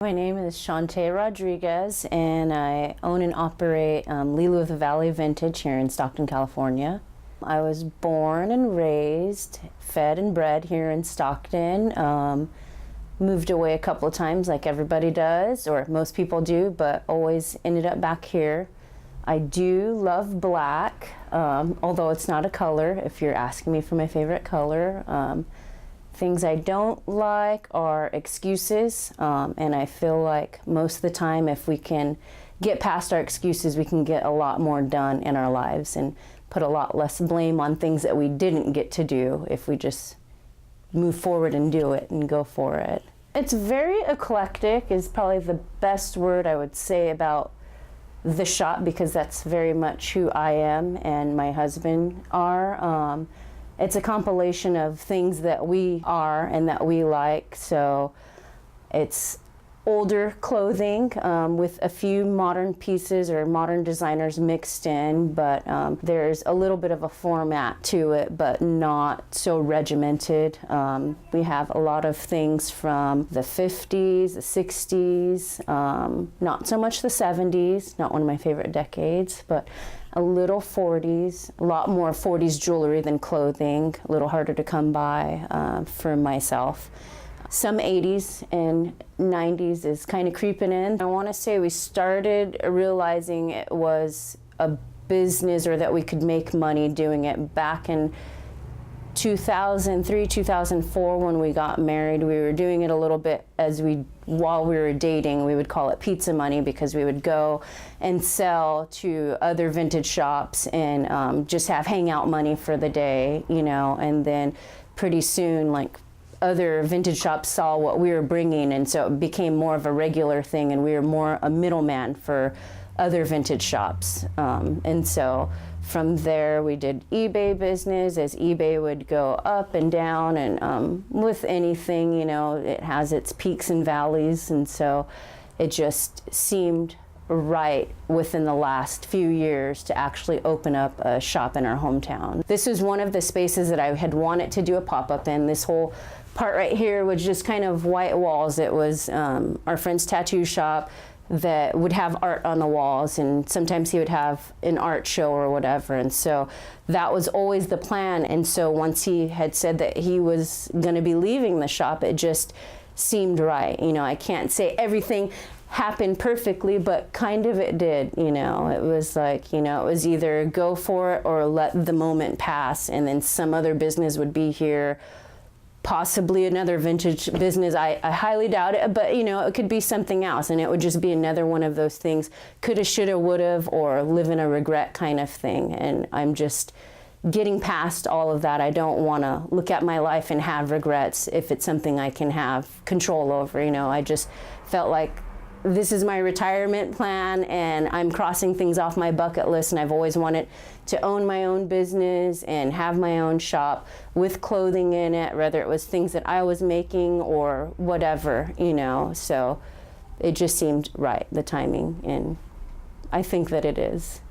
My name is Shontay Rodriguez, and I own and operate Lilou of the Valley Vintage here in Stockton, California. I was born and raised, fed and bred here in Stockton. Moved away a couple of times like everybody does, or most people do, but always ended up back here. I do love black, although it's not a color, if you're asking me for my favorite color. Things I don't like are excuses, and I feel like most of the time if we can get past our excuses, we can get a lot more done in our lives and put a lot less blame on things that we didn't get to do if we just move forward and do it and go for it. It's very eclectic is probably the best word I would say about the shop, because that's very much who I am and my husband are. It's a compilation of things that we are and that we like. So it's older clothing with a few modern pieces or modern designers mixed in, but there's a little bit of a format to it, but not so regimented. We have a lot of things from the 50s, the 60s, not so much the 70s, not one of my favorite decades, but a little 40s, a lot more 40s jewelry than clothing, a little harder to come by for myself. Some 80s and 90s is kind of creeping in. I want to say we started realizing it was a business or that we could make money doing it back in 2003, 2004 when we got married. We were doing it a little bit while we were dating. We would call it pizza money because we would go and sell to other vintage shops and just have hangout money for the day, you know, and then pretty soon like other vintage shops saw what we were bringing, and so it became more of a regular thing, and we were more a middleman for other vintage shops. And so from there we did eBay business as eBay would go up and down, and with anything, you know, it has its peaks and valleys, and so it just seemed right within the last few years to actually open up a shop in our hometown. This was one of the spaces that I had wanted to do a pop-up in. This whole part right here was just kind of white walls. It was our friend's tattoo shop that would have art on the walls, and sometimes he would have an art show or whatever, and so that was always the plan. And so once he had said that he was going to be leaving the shop, it just seemed right. You know, I can't say everything happened perfectly, but kind of it did, you know. It was like, you know, it was either go for it or let the moment pass, and then some other business would be here, possibly another vintage business. I highly doubt it, but you know, it could be something else, and it would just be another one of those things, coulda, shoulda, woulda, or live in a regret kind of thing. And I'm just getting past all of that. I don't want to look at my life and have regrets if it's something I can have control over. You know, I just felt like this is my retirement plan, and I'm crossing things off my bucket list, and I've always wanted to own my own business and have my own shop with clothing in it, whether it was things that I was making or whatever, you know. So it just seemed right, the timing, and I think that it is.